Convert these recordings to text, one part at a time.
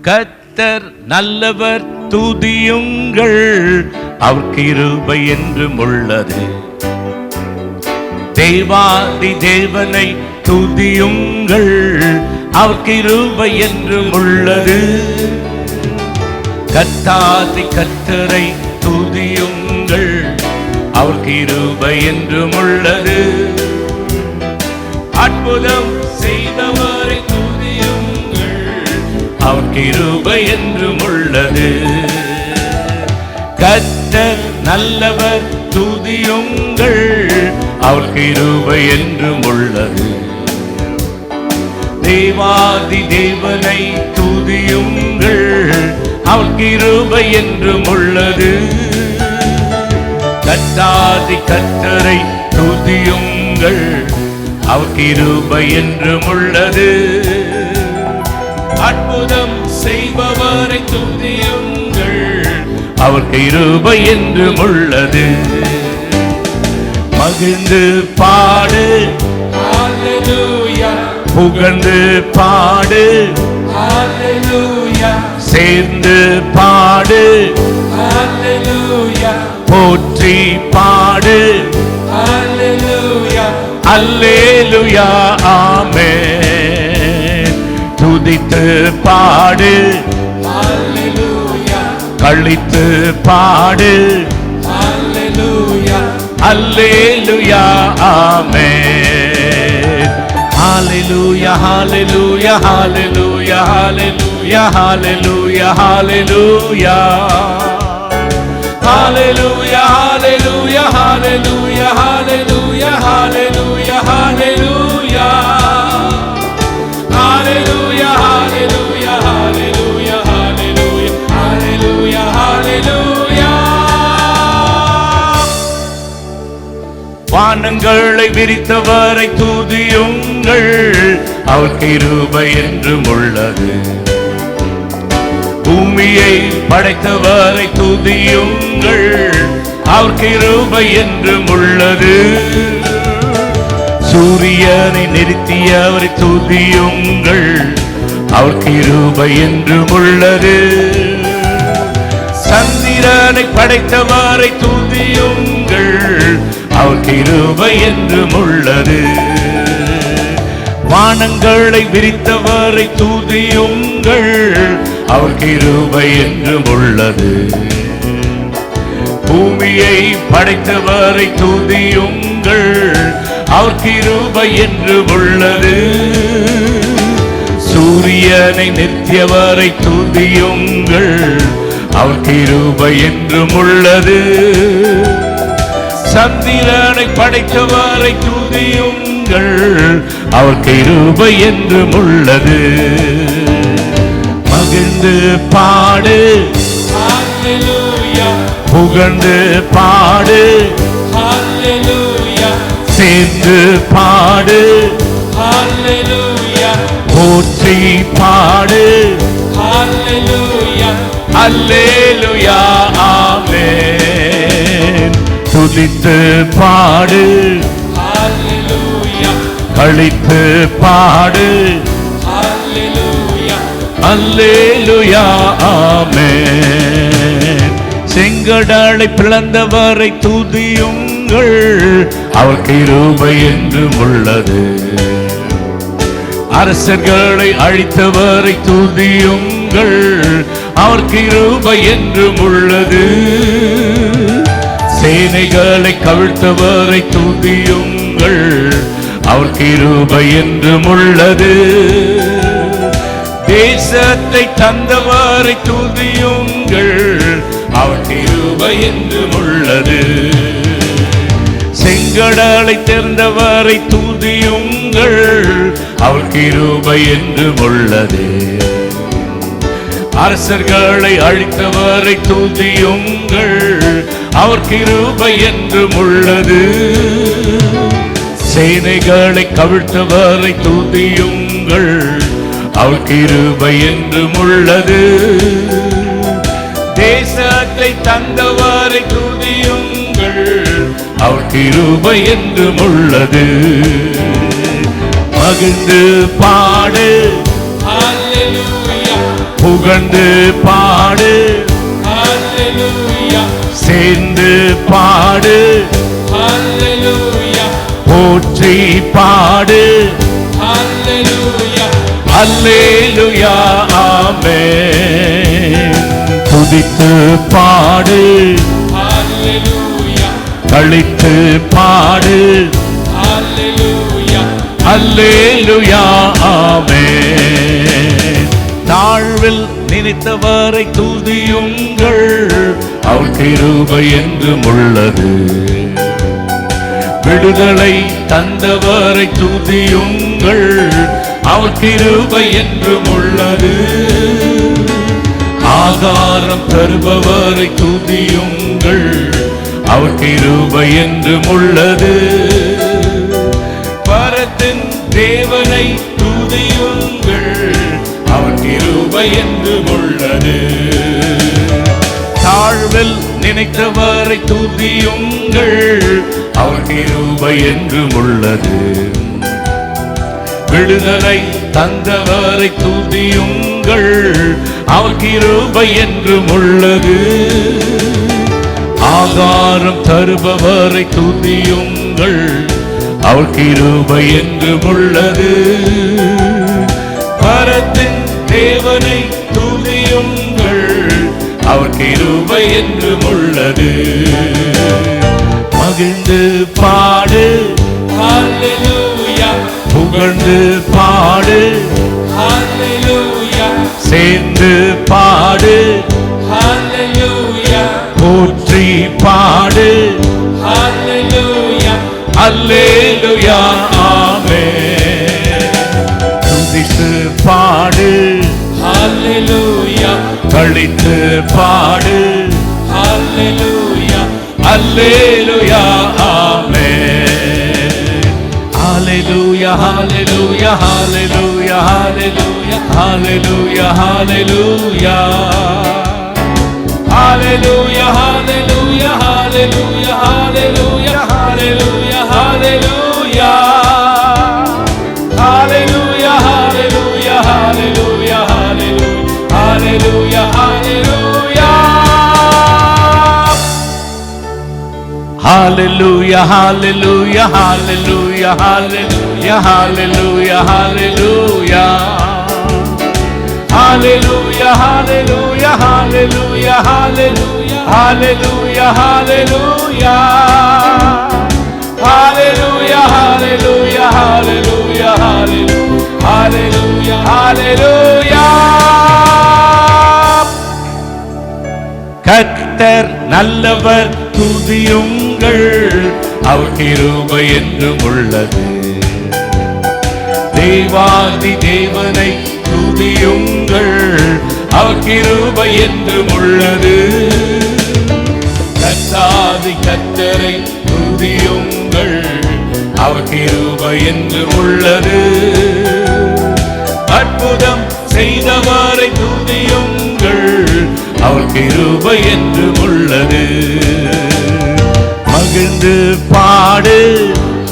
கர்த்தர் நல்லவர், துதியுங்கள், அவர் கிருபை என்றும் உள்ளது. தேவாதி தேவனை துதியுங்கள், அவர் கிருபை என்றும் உள்ளது. கர்த்தாதி கர்த்தரை துதியுங்கள், அவர் கிருபை என்றும் உள்ளது. அற்புதம் செய்தவரை துதியுங்கள், அவர் கிருபை என்றும் உள்ளது. கர்த்தர் நல்லவர், துதியுங்கள், அவர் கிருபை என்றும் உள்ளது. தேவாதி தேவனை துதியுங்கள், அவர் கிருபை என்றும் உள்ளது. கர்த்தாதி கர்த்தரை துதியுங்கள், அவர் கிருபை என்றும் உள்ளது. அற்புதம் செய்பவரை துதியுங்கள், அவர் கிருபை என்றும் உள்ளது. மகிழ்ந்து பாடு, ஹல்லேலூயா, புகழ்ந்து பாடு, ஹல்லேலூயா, சேர்ந்து பாடு, ஹல்லேலூயா, போற்றி பாடு, ஹல்லேலூயா, அல்லேலூயா, ஆமென். துதித்து பாடு, ஹல்லேலூயா, களித்து பாடு, ஹல்லேலூயா, அல்லேலூயா, ஆமென். ஹalleluya hallelujah hallelujah hallelujah hallelujah hallelujah hallelujah hallelujah hallelujah hallelujah hallelujah hallelujah hallelujah hallelujah hallelujah hallelujah hallelujah hallelujah. வானங்களை விரித்தவரை துதியுங்கள், அவர் கிருபை என்றும் உள்ளது. பூமியை படைத்தவரை துதியுங்கள், அவர் கிருபை என்றும் உள்ளது. சூரியனை நிறுத்தியவரை துதியுங்கள், அவர் கிருபை என்றும் உள்ளது. சந்திரனை படைத்தவரை துதியுங்கள், அவர் கிருபை என்றும் உள்ளது. வானங்களை விரித்தவரை துதியுங்கள், அவர் கிருபை என்றும் உள்ளது. பூமியை படைத்தவரை துதியுங்கள், அவர் கிருபை என்றும் உள்ளது. சூரியனை நிறுத்தியவரை துதியுங்கள், அவர் கிருபை என்றும் உள்ளது. சந்திரனை படைத்தவரை துதியுங்கள், அவர் கிருபை என்றும் உள்ளது. மகிழ்ந்து பாடு, ஹல்லேலூயா, புகழ்ந்து பாடு, ஹல்லேலூயா, சேர்ந்து பாடு, ஹல்லேலூயா, போற்றி பாடு, ஹல்லேலூயா, அல்லேலூயா, ஆமென். துதித்து பாடு, ஹல்லேலூயா, களித்து பாடு, ஹல்லேலூயா, அல்லேலூயா, ஆமென். செங்கடலை பிளந்தவரை துதியுங்கள், அவர் கிருபை என்றும் உள்ளது. அரசர்களை அழித்தவரை துதியுங்கள், அவர் கிருபை என்றும் உள்ளது. சேனைகளை கவிழ்த்தவரை துதியுங்கள், அவர் கிருபை என்றும் உள்ளது. தேசத்தை தந்தவரை துதியுங்கள், அவர் கிருபை என்றும் உள்ளது. செங்கடலை தேர்ந்தவரை துதியுங்கள், அவர் கிருபை என்றும் உள்ளது. அரசர்களை அழித்தவரை துதியுங்கள், அவர் கிருபை என்றும் உள்ளது. சேனைகளை கவிழ்த்தவரை துதியுங்கள், அவர் கிருபை என்றும் உள்ளது. தேசத்தை தந்தவரை துதியுங்கள், அவர் கிருபை என்றும் உள்ளது. மகிழ்ந்து பாடு, ஹல்லேலூயா, புகழ்ந்து பாடு, ஹalleluya, சேர்ந்து பாடு, ஹalleluya, போற்றி பாடு, ஹalleluya, அல்லேலூயா ஆமென். துதித்து பாடு, ஹalleluya, கழித்து பாடு, ஹalleluya, அல்லேலூயா ஆமென். தாழ்வில் நினைத்தவரை துதியுங்கள், அவர் கிருபை என்றும் உள்ளது. விடுதலை தந்தவரை துதியுங்கள், அவர் கிருபை என்றும் உள்ளது. ஆகாரம் தருபவரை துதியுங்கள், அவர் கிருபை என்றும் உள்ளது. பரத்தின் தேவனை துதியுங்கள், அவர் கிருபை என்றும் உள்ளது. தாழ்வில் நினைத்தவரை துதியுங்கள், அவர் கிருபை என்றும் உள்ளது. விடுதலை தந்தவரை துதியுங்கள், அவர் கிருபை என்றும் உள்ளது. ஆகாரம் தருபவரை துதியுங்கள், அவர் கிருபை என்றும் உள்ளது. பரத்தின் தேவனை துதியுங்கள், அவர் கிருபை என்றும் உள்ளது. மகிழ்ந்து பாடு, ஹalleluya, புகழ்ந்து பாடு, ஹalleluya, சேர்ந்து பாடு, ஹalleluya, போற்றி பாடு, ஹalleluya, அல்லேலூயா ஆமென். துதித்து பாடு, ஹalleluya, கழித்து பாடு, ஹalleluya, அல்லேலூயா ஆமென். ஹalleluya ஹalleluya ஹalleluya ஹalleluya ஹalleluya ஹalleluya ஹalleluya ஹalleluya ஹalleluya ஹalleluya ஹalleluya ஹalleluya ஹalleluya ஹalleluya ஹalleluya ஹalleluya ஹalleluya Hallelujah, hallelujah, hallelujah, hallelujah, hallelujah, hallelujah. Hallelujah, hallelujah, hallelujah, hallelujah, hallelujah, hallelujah. Hallelujah, hallelujah, hallelujah, hallelujah, hallelujah. கர்த்தர் நல்லவர் துதியுங்கள், அவர் கிருபை என்றும் உள்ளது. தேவாதி தேவனை துதியுங்கள், அவர் கிருபை என்றும் உள்ளது. கர்த்தாதி கர்த்தரை துதியுங்கள், அவர் கிருபை என்றும் உள்ளது. அற்புதம் செய்தவரை துதியுங்கள், அவர் கிருபை என்றும் உள்ளது. மகிழ்ந்து பாடு,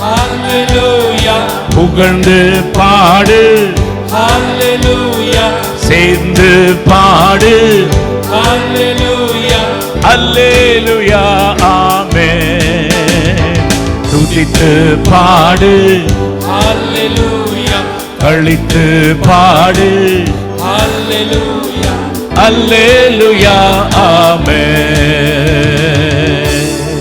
ஹalleluya, புகழ்ந்து பாடு, ஹalleluya, சேர்ந்து பாடு, ஹalleluya, அல்லேலூயா ஆமென். துதித்து பாடு, ஹalleluya, கழித்து பாடு, ஹalleluya, அல்லேலூயா ஆமென்.